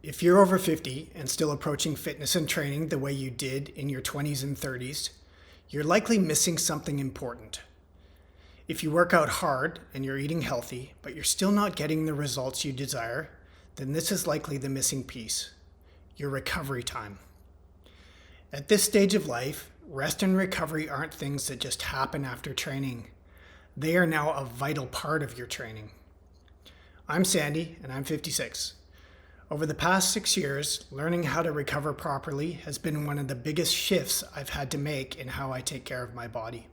If you're over 50 and still approaching fitness and training the way you did in your 20s and 30s, you're likely missing something important. If you work out hard and you're eating healthy, but you're still not getting the results you desire, then this is likely the missing piece, your recovery time. At this stage of life, rest and recovery aren't things that just happen after training. They are now a vital part of your training. I'm Sandy, and I'm 56. Over the past 6 years, learning how to recover properly has been one of the biggest shifts I've had to make in how I take care of my body.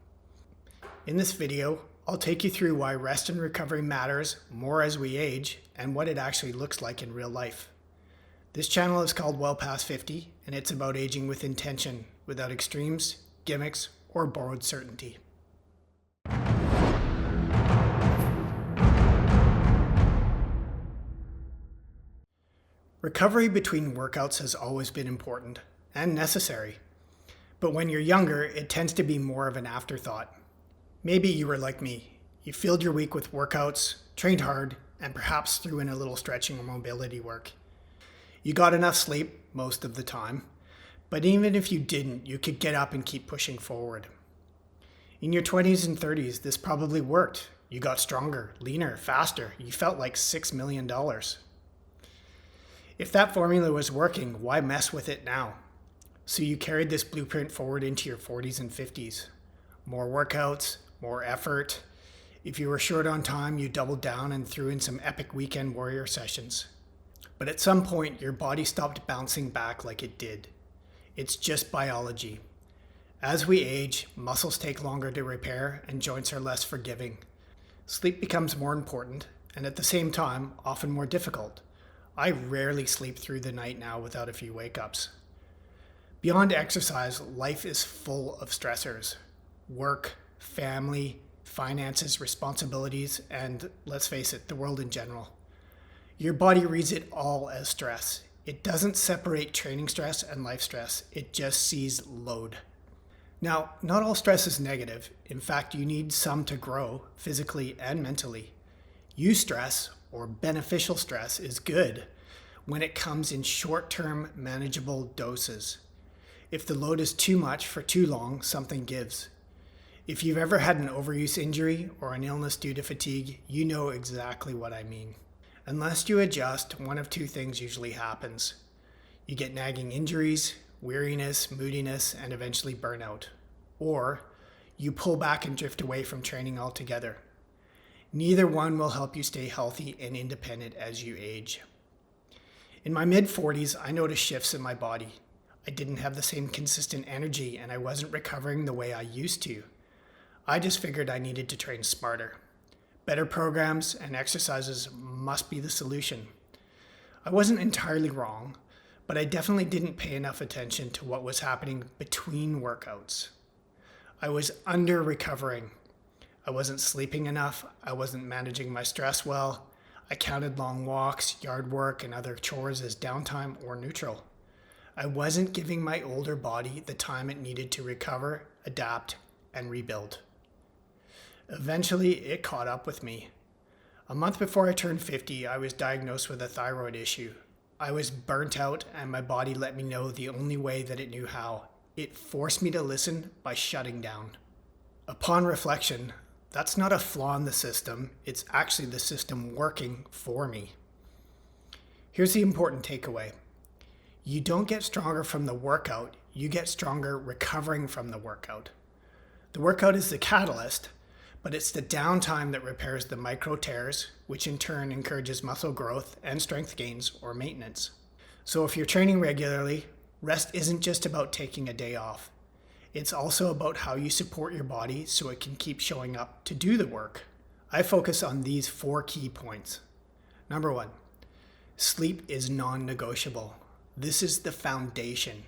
In this video, I'll take you through why rest and recovery matters more as we age and what it actually looks like in real life. This channel is called Well Past 50, and it's about aging with intention, without extremes, gimmicks, or borrowed certainty. Recovery between workouts has always been important and necessary, but when you're younger, it tends to be more of an afterthought. Maybe you were like me. You filled your week with workouts, trained hard, and perhaps threw in a little stretching or mobility work. You got enough sleep most of the time, but even if you didn't, you could get up and keep pushing forward. In your 20s and 30s, this probably worked. You got stronger, leaner, faster. You felt like $6 million. If that formula was working, why mess with it now? So you carried this blueprint forward into your 40s and 50s. More workouts, more effort. If you were short on time, you doubled down and threw in some epic weekend warrior sessions. But at some point, your body stopped bouncing back like it did. It's just biology. As we age, muscles take longer to repair and joints are less forgiving. Sleep becomes more important and at the same time, often more difficult. I rarely sleep through the night now without a few wake-ups. Beyond exercise, life is full of stressors. Work, family, finances, responsibilities, and let's face it, the world in general. Your body reads it all as stress. It doesn't separate training stress and life stress. It just sees load. Now, not all stress is negative. In fact, you need some to grow physically and mentally. Eustress, or beneficial stress, is good when it comes in short-term manageable doses. If the load is too much for too long, something gives. If you've ever had an overuse injury or an illness due to fatigue, you know exactly what I mean. Unless you adjust, one of two things usually happens. You get nagging injuries, weariness, moodiness, and eventually burnout. Or you pull back and drift away from training altogether. Neither one will help you stay healthy and independent as you age. In my mid-40s, I noticed shifts in my body. I didn't have the same consistent energy and I wasn't recovering the way I used to. I just figured I needed to train smarter. Better programs and exercises must be the solution. I wasn't entirely wrong, but I definitely didn't pay enough attention to what was happening between workouts. I was under-recovering. I wasn't sleeping enough. I wasn't managing my stress well. I counted long walks, yard work, and other chores as downtime or neutral. I wasn't giving my older body the time it needed to recover, adapt, and rebuild. Eventually, it caught up with me. A month before I turned 50, I was diagnosed with a thyroid issue. I was burnt out, and my body let me know the only way that it knew how. It forced me to listen by shutting down. Upon reflection, that's not a flaw in the system. It's actually the system working for me. Here's the important takeaway. You don't get stronger from the workout. You get stronger recovering from the workout. The workout is the catalyst, but it's the downtime that repairs the micro tears, which in turn encourages muscle growth and strength gains or maintenance. So if you're training regularly, rest isn't just about taking a day off. It's also about how you support your body so it can keep showing up to do the work. I focus on these 4 key points. Number 1, sleep is non-negotiable. This is the foundation.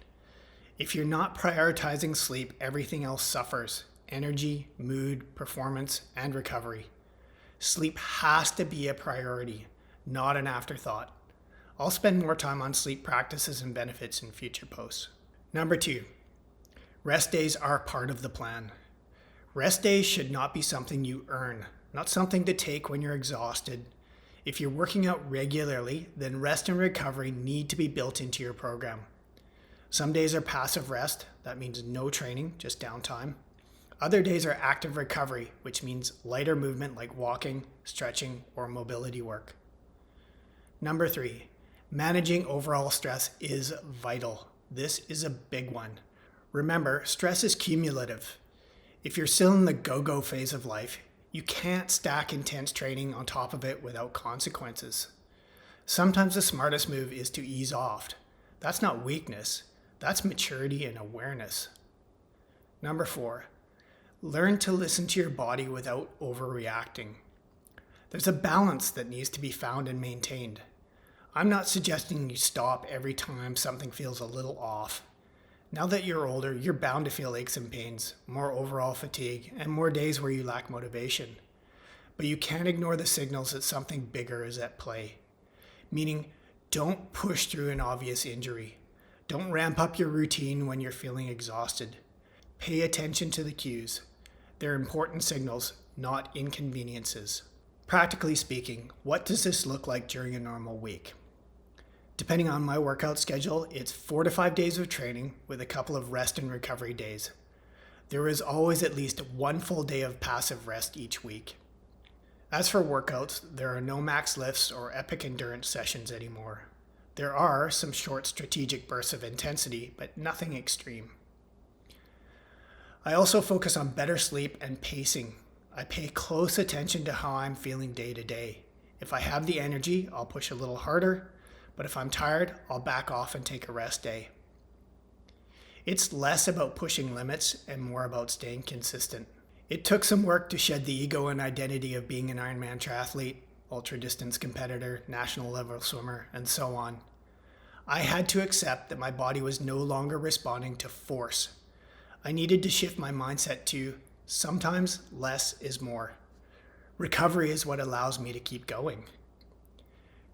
If you're not prioritizing sleep, everything else suffers. Energy, mood, performance, and recovery. Sleep has to be a priority, not an afterthought. I'll spend more time on sleep practices and benefits in future posts. Number 2, rest days are part of the plan. Rest days should not be something you earn, not something to take when you're exhausted. If you're working out regularly, then rest and recovery need to be built into your program. Some days are passive rest, that means no training, just downtime. Other days are active recovery, which means lighter movement like walking, stretching, or mobility work. Number 3, managing overall stress is vital. This is a big one. Remember, stress is cumulative. If you're still in the go-go phase of life, you can't stack intense training on top of it without consequences. Sometimes the smartest move is to ease off. That's not weakness, that's maturity and awareness. Number 4, learn to listen to your body without overreacting. There's a balance that needs to be found and maintained. I'm not suggesting you stop every time something feels a little off. Now that you're older, you're bound to feel aches and pains, more overall fatigue, and more days where you lack motivation. But you can't ignore the signals that something bigger is at play. Meaning, don't push through an obvious injury. Don't ramp up your routine when you're feeling exhausted. Pay attention to the cues. They're important signals, not inconveniences. Practically speaking, what does this look like during a normal week? Depending on my workout schedule, it's 4 to 5 days of training with a couple of rest and recovery days. There is always at least one full day of passive rest each week. As for workouts, there are no max lifts or epic endurance sessions anymore. There are some short strategic bursts of intensity, but nothing extreme. I also focus on better sleep and pacing. I pay close attention to how I'm feeling day to day. If I have the energy, I'll push a little harder, but if I'm tired, I'll back off and take a rest day. It's less about pushing limits and more about staying consistent. It took some work to shed the ego and identity of being an Ironman triathlete, ultra-distance competitor, national level swimmer, and so on. I had to accept that my body was no longer responding to force. I needed to shift my mindset to sometimes less is more. Recovery is what allows me to keep going.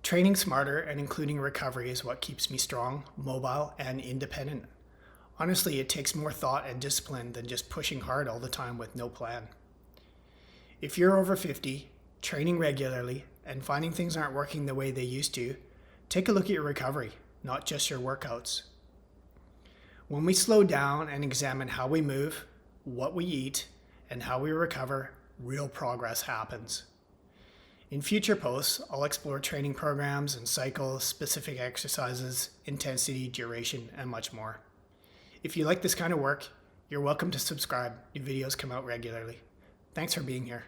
Training smarter and including recovery is what keeps me strong, mobile, and independent. Honestly, it takes more thought and discipline than just pushing hard all the time with no plan. If you're over 50, training regularly, and finding things aren't working the way they used to, take a look at your recovery, not just your workouts. When we slow down and examine how we move, what we eat, and how we recover, real progress happens. In future posts, I'll explore training programs and cycles, specific exercises, intensity, duration, and much more. If you like this kind of work, you're welcome to subscribe. New videos come out regularly. Thanks for being here.